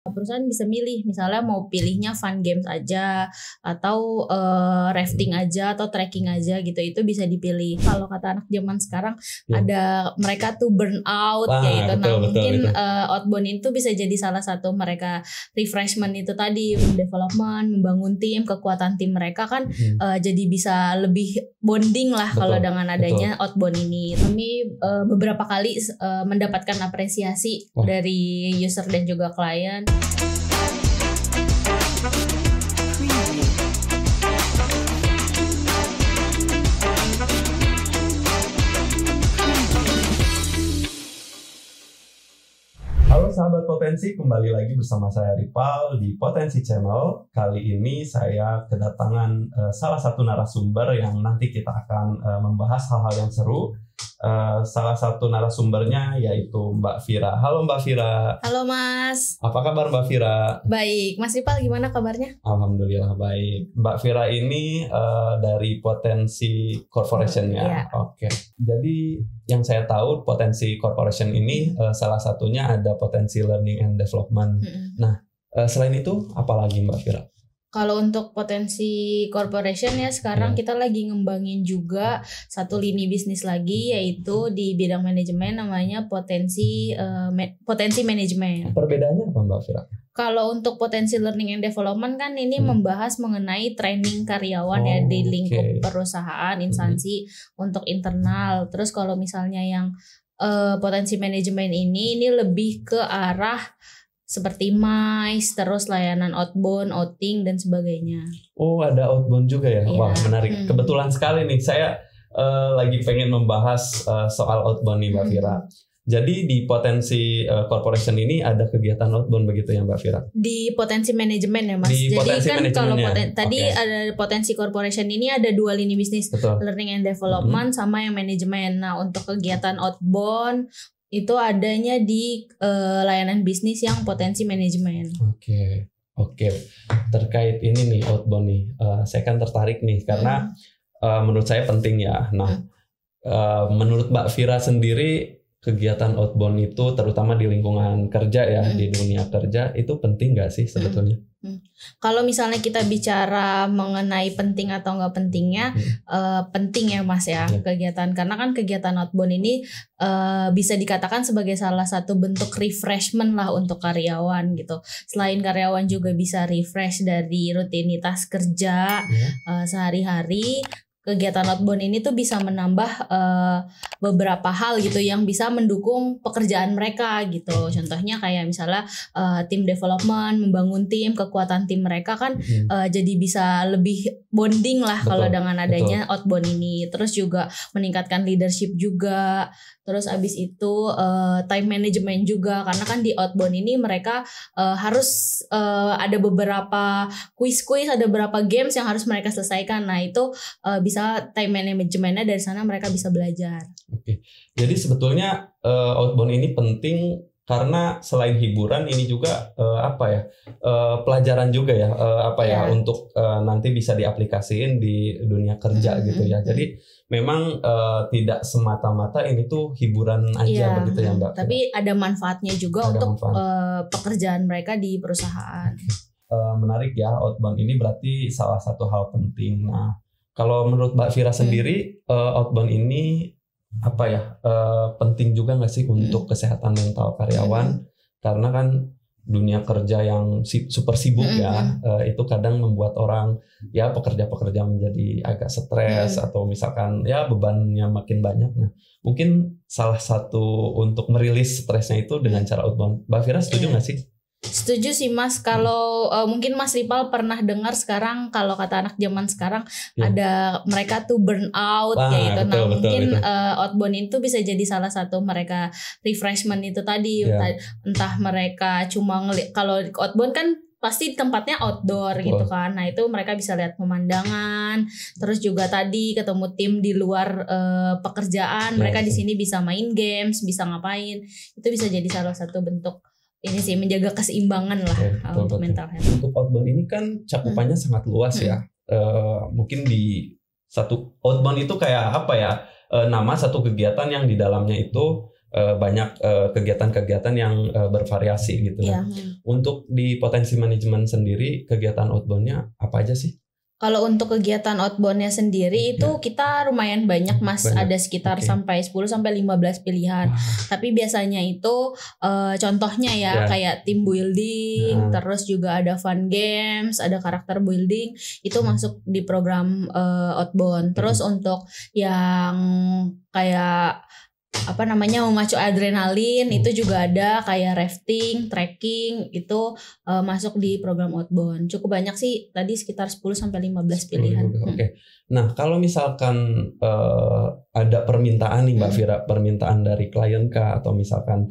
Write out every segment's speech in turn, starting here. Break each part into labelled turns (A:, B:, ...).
A: Perusahaan bisa milih, misalnya mau pilihnya fun games aja atau rafting aja atau trekking aja gitu, itu bisa dipilih. Kalau kata anak zaman sekarang ada mereka tuh burn out kayak gitu. Nah mungkin outbound itu bisa jadi salah satu mereka refreshment itu tadi, development, membangun tim, kekuatan tim mereka kan jadi bisa lebih bonding lah kalau dengan adanya outbound ini. Kami beberapa kali mendapatkan apresiasi dari user dan juga klien.
B: Halo sahabat Potensi, kembali lagi bersama saya Ripal di Potensi Channel. Kali ini saya kedatangan salah satu narasumber yang nanti kita akan membahas hal-hal yang seru. Salah satu narasumbernya yaitu Mbak Vira. Halo Mbak Vira.
A: Halo Mas.
B: Apa kabar Mbak Vira?
A: Baik, Mas Ripal gimana kabarnya?
B: Alhamdulillah baik. Mbak Vira ini dari Potensi Corporation ya.
A: Iya.
B: Oke. Jadi yang saya tahu Potensi Corporation ini salah satunya ada Potensi Learning and Development. Nah, selain itu apa lagi Mbak Vira?
A: Kalau untuk Potensi Corporation ya sekarang kita lagi ngembangin juga satu lini bisnis lagi, yaitu di bidang manajemen, namanya Potensi Manajemen.
B: Perbedaannya apa Mbak Vira?
A: Kalau untuk Potensi Learning and Development kan ini membahas mengenai training karyawan ya di lingkup perusahaan, instansi untuk internal. Terus kalau misalnya yang Potensi Manajemen ini lebih ke arah seperti MICE, terus layanan outbound, outing, dan sebagainya.
B: Oh, ada outbound juga ya?
A: Iya.
B: Wah, menarik. Kebetulan sekali nih, saya lagi pengen membahas soal outbound nih Mbak Vira. Jadi di Potensi Corporation ini ada kegiatan outbound begitu ya Mbak Vira?
A: Di Potensi Manajemen ya Mas.
B: Di
A: jadi
B: Potensi
A: kan kalau
B: Manajemennya.
A: tadi ada Potensi Corporation ini ada dua lini bisnis,
B: Betul.
A: Learning and Development sama yang manajemen. Nah untuk kegiatan outbound itu adanya di layanan bisnis yang Potensi Manajemen.
B: Oke. Terkait ini nih outbound nih, saya kan tertarik nih karena menurut saya penting ya. Nah, menurut Mbak Vira sendiri kegiatan outbound itu terutama di lingkungan kerja ya, di dunia kerja itu penting nggak sih sebetulnya?
A: Kalau misalnya kita bicara mengenai penting atau nggak pentingnya, penting ya Mas ya kegiatan, karena kan kegiatan outbound ini bisa dikatakan sebagai salah satu bentuk refreshment lah untuk karyawan gitu. Selain karyawan juga bisa refresh dari rutinitas kerja sehari-hari. Kegiatan outbound ini tuh bisa menambah beberapa hal gitu yang bisa mendukung pekerjaan mereka gitu. Contohnya kayak misalnya tim development, membangun tim, kekuatan tim mereka kan jadi bisa lebih bonding lah kalau dengan adanya outbound ini. Terus juga meningkatkan leadership juga. Terus abis itu time management juga, karena kan di outbound ini mereka harus ada beberapa quiz-quiz, ada beberapa games yang harus mereka selesaikan. Nah itu bisa time managementnya dari sana mereka bisa belajar.
B: Oke. Jadi sebetulnya outbound ini penting karena selain hiburan ini juga pelajaran juga ya untuk nanti bisa diaplikasiin di dunia kerja gitu ya. Jadi memang tidak semata-mata ini tuh hiburan aja begitu ya Mbak.
A: Tapi ada manfaatnya juga untuk pekerjaan mereka di perusahaan.
B: Menarik ya, outbound ini berarti salah satu hal penting. Nah, kalau menurut Mbak Vira sendiri outbound ini penting juga nggak sih untuk kesehatan mental karyawan? Karena kan dunia kerja yang super sibuk itu kadang membuat orang pekerja-pekerja menjadi agak stres atau misalkan bebannya makin banyak. Nah, mungkin salah satu untuk merilis stresnya itu dengan cara outbound. Mbak Vira setuju nggak sih?
A: Setuju sih Mas. Kalau mungkin Mas Ripal pernah dengar sekarang kalau kata anak zaman sekarang ada mereka tuh burn out kayak gitu. Nah mungkin outbound itu bisa jadi salah satu mereka refreshment itu tadi. Entah mereka cuma kalau outbound kan pasti tempatnya outdoor gitu kan. Nah itu mereka bisa lihat pemandangan. Terus juga tadi ketemu tim di luar pekerjaan. Mereka di sini bisa main games, bisa ngapain. Itu bisa jadi salah satu bentuk ini sih, menjaga keseimbangan lah untuk mental health.
B: Untuk outbound ini kan cakupannya sangat luas ya. Mungkin di satu outbound itu kayak nama satu kegiatan yang di dalamnya itu banyak kegiatan-kegiatan yang bervariasi gitu.
A: Iya.
B: Untuk di potensi manajemen sendiri kegiatan outbound-nya apa aja sih?
A: Kalau untuk kegiatan outbound-nya sendiri itu kita lumayan banyak Mas,
B: Banyak.
A: ada sekitar sampai 10 sampai 15 pilihan. Tapi biasanya itu contohnya ya kayak team building, terus juga ada fun games, ada karakter building, itu masuk di program outbound. Terus untuk yang kayak memacu adrenalin itu juga ada, kayak rafting, trekking itu masuk di program outbound. Cukup banyak sih, tadi sekitar 10 sampai 15 pilihan.
B: Oke. Nah, kalau misalkan ada permintaan nih Mbak Vira, permintaan dari klien kah atau misalkan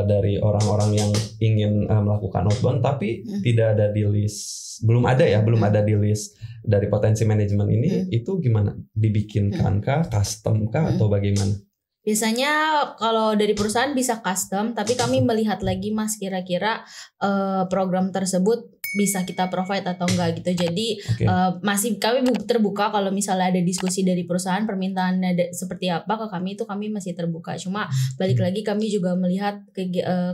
B: dari orang-orang yang ingin melakukan outbound tapi tidak ada di list, belum ada di list dari potensi manajemen ini, itu gimana? Dibikinkan kah, custom kah atau bagaimana?
A: Biasanya kalau dari perusahaan bisa custom, tapi kami melihat lagi Mas kira-kira program tersebut bisa kita provide atau enggak gitu. Jadi masih kami terbuka kalau misalnya ada diskusi dari perusahaan permintaannya seperti apa ke kami, itu kami masih terbuka. Cuma balik lagi kami juga melihat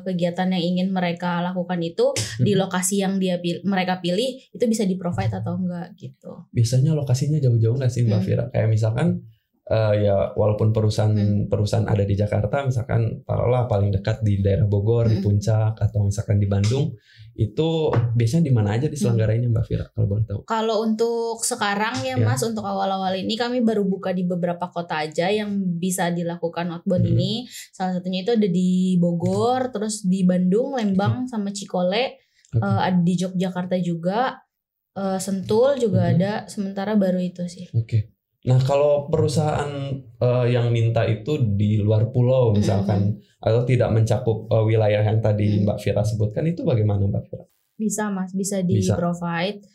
A: kegiatan yang ingin mereka lakukan itu di lokasi yang mereka pilih itu bisa di provide atau enggak gitu.
B: Biasanya lokasinya jauh-jauh nggak sih Mbak Vira? Kayak misalkan ya walaupun perusahaan ada di Jakarta, misalkan taruhlah paling dekat di daerah Bogor, di Puncak, atau misalkan di Bandung, itu biasanya di mana aja diselenggarainnya Mbak Vira kalau boleh tahu? Kalau
A: untuk sekarang ya Mas, untuk awal-awal ini kami baru buka di beberapa kota aja yang bisa dilakukan outbound ini. Salah satunya itu ada di Bogor, terus di Bandung, Lembang, sama Cikole, ada di Yogyakarta juga, Sentul juga ada. Sementara baru itu sih.
B: Nah, kalau perusahaan yang minta itu di luar pulau misalkan atau tidak mencakup wilayah yang tadi Mbak Vira sebutkan, itu bagaimana Mbak Vira?
A: Bisa Mas, bisa di-provide.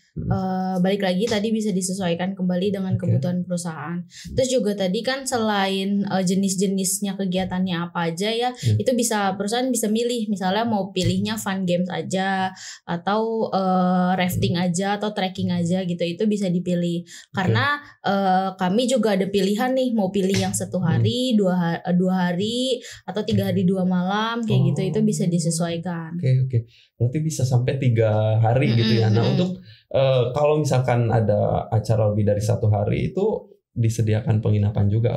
A: Balik lagi tadi bisa disesuaikan kembali dengan kebutuhan perusahaan. Terus juga tadi kan selain jenis-jenisnya kegiatannya apa aja ya, itu perusahaan bisa milih, misalnya mau pilihnya fun games aja atau rafting aja atau trekking aja gitu, itu bisa dipilih. Karena kami juga ada pilihan nih, mau pilih yang 1 hari, 2 hari atau 3 hari 2 malam kayak gitu, itu bisa disesuaikan.
B: Oke. Berarti bisa sampai 3 hari gitu ya. Nah, untuk kalau misalkan ada acara lebih dari 1 hari itu disediakan penginapan juga,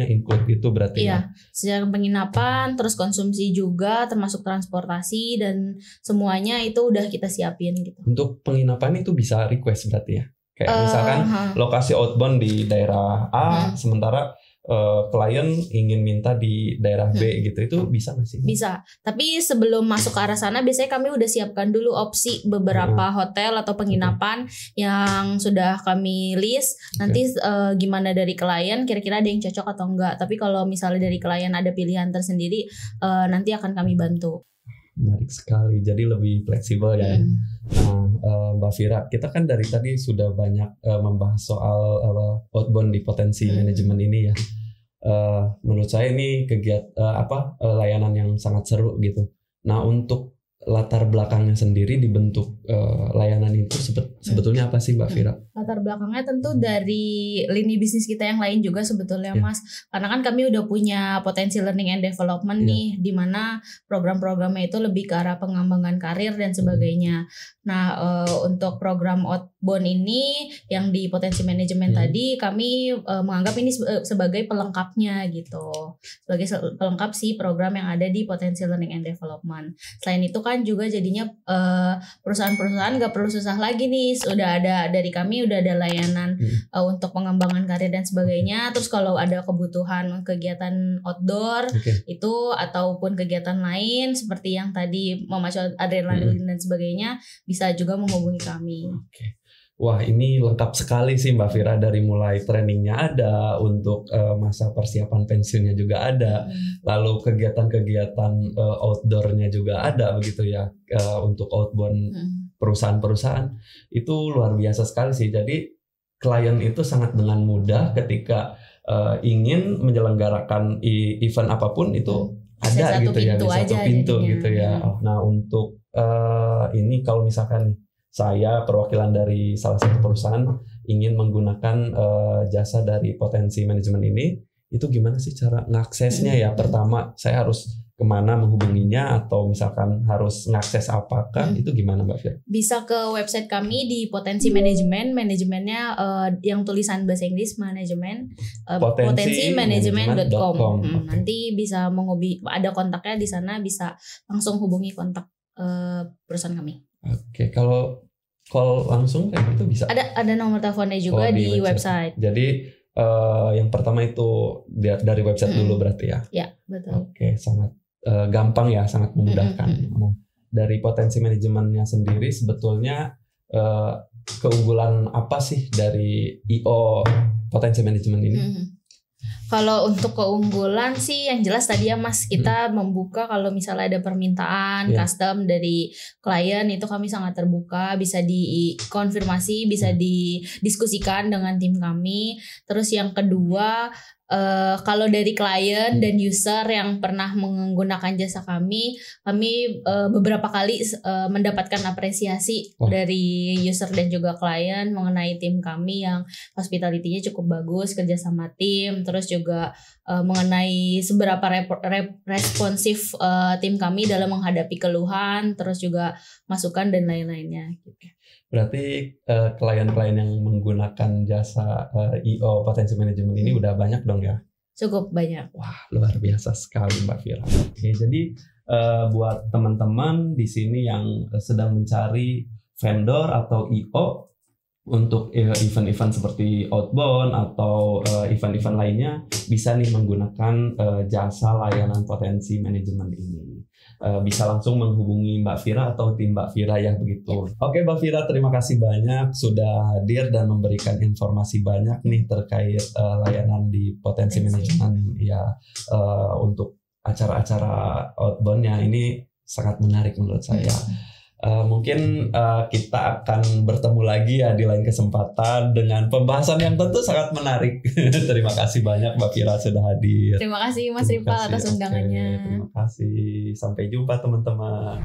B: include itu berarti ya?
A: Sediakan penginapan, terus konsumsi juga, termasuk transportasi dan semuanya itu udah kita siapin gitu.
B: Untuk penginapan itu bisa request berarti ya? Kayak misalkan lokasi outbound di daerah A, sementara klien ingin minta di daerah B gitu, itu bisa nggak sih?
A: Bisa, tapi sebelum masuk ke arah sana biasanya kami udah siapkan dulu opsi beberapa hotel atau penginapan yang sudah kami list. Nanti gimana dari klien, kira-kira ada yang cocok atau enggak. Tapi kalau misalnya dari klien ada pilihan tersendiri, nanti akan kami bantu.
B: Menarik sekali, jadi lebih fleksibel ya. Nah, Mbak Vira, kita kan dari tadi sudah banyak membahas soal outbound di potensi manajemen ini ya. Menurut saya ini layanan yang sangat seru gitu. Nah, untuk latar belakangnya sendiri dibentuk layanan itu sebetulnya apa sih Mbak Vira?
A: Latar belakangnya tentu dari lini bisnis kita yang lain juga sebetulnya Mas. Karena kan kami udah punya potensi learning and development nih, di mana program-programnya itu lebih ke arah pengembangan karir dan sebagainya. Nah, untuk program outbound ini yang di potensi manajemen tadi, kami menganggap ini sebagai pelengkapnya gitu. Sebagai pelengkap sih program yang ada di potensi learning and development. Selain itu kan juga jadinya perusahaan-perusahaan gak perlu susah lagi nih, sudah ada dari kami udah ada layanan untuk pengembangan karir dan sebagainya. Terus kalau ada kebutuhan kegiatan outdoor itu ataupun kegiatan lain seperti yang tadi memacu adrenalin dan sebagainya, bisa juga menghubungi kami.
B: Wah, ini lengkap sekali sih Mbak Vira, dari mulai trainingnya ada, untuk masa persiapan pensiunnya juga ada, lalu kegiatan-kegiatan outdoornya juga ada begitu ya, untuk outbound perusahaan-perusahaan itu luar biasa sekali sih. Jadi klien itu sangat dengan mudah ketika ingin menyelenggarakan event apapun itu ada gitu ya, di satu pintu gitu ya. Nah, untuk ini kalau misalkan saya perwakilan dari salah satu perusahaan ingin menggunakan jasa dari potensi manajemen ini, itu gimana sih cara ngaksesnya ya? Pertama saya harus kemana menghubunginya, atau misalkan harus ngakses apakah itu gimana Mbak Fira?
A: Bisa ke website kami di Potensi Manajemen, manajemennya yang tulisan bahasa Inggris manajemen, potensimanajemen.com.
B: Okay.
A: Nanti bisa ada kontaknya di sana, bisa langsung hubungi kontak perusahaan kami.
B: Oke, kalau call langsung kayak gitu bisa?
A: Ada nomor teleponnya juga di website.
B: Jadi yang pertama itu dari website dulu berarti ya?
A: Ya, betul.
B: Oke, sangat gampang ya, sangat memudahkan. Nah, dari potensi manajemennya sendiri sebetulnya keunggulan apa sih dari IO potensi manajemen ini?
A: Kalau untuk keunggulan sih yang jelas tadi ya Mas, kita membuka kalau misalnya ada permintaan custom dari klien, itu kami sangat terbuka, bisa dikonfirmasi, bisa didiskusikan dengan tim kami. Terus yang kedua, kalau dari klien dan user yang pernah menggunakan jasa kami beberapa kali mendapatkan apresiasi dari user dan juga klien mengenai tim kami yang hospitality-nya cukup bagus, kerja sama tim, terus juga mengenai seberapa responsif tim kami dalam menghadapi keluhan, terus juga masukan dan lain-lainnya gitu.
B: Berarti klien-klien yang menggunakan jasa IO potensi manajemen ini udah banyak dong ya?
A: Cukup banyak.
B: Wah, luar biasa sekali Mbak Fira. Oke, jadi buat teman-teman di sini yang sedang mencari vendor atau IO untuk event-event seperti outbound atau event-event lainnya, bisa nih menggunakan jasa layanan potensi manajemen ini. Bisa langsung menghubungi Mbak Fira atau tim Mbak Fira ya, begitu. Oke Mbak Fira, terima kasih banyak sudah hadir dan memberikan informasi banyak nih terkait layanan di potensi manajemen ya, untuk acara-acara outbound-nya ini sangat menarik menurut saya. Mungkin kita akan bertemu lagi ya di lain kesempatan dengan pembahasan yang tentu sangat menarik. Terima kasih banyak Mbak Fira sudah hadir.
A: Terima kasih Mas Ripal atas undangannya.
B: Terima kasih. Sampai jumpa teman-teman.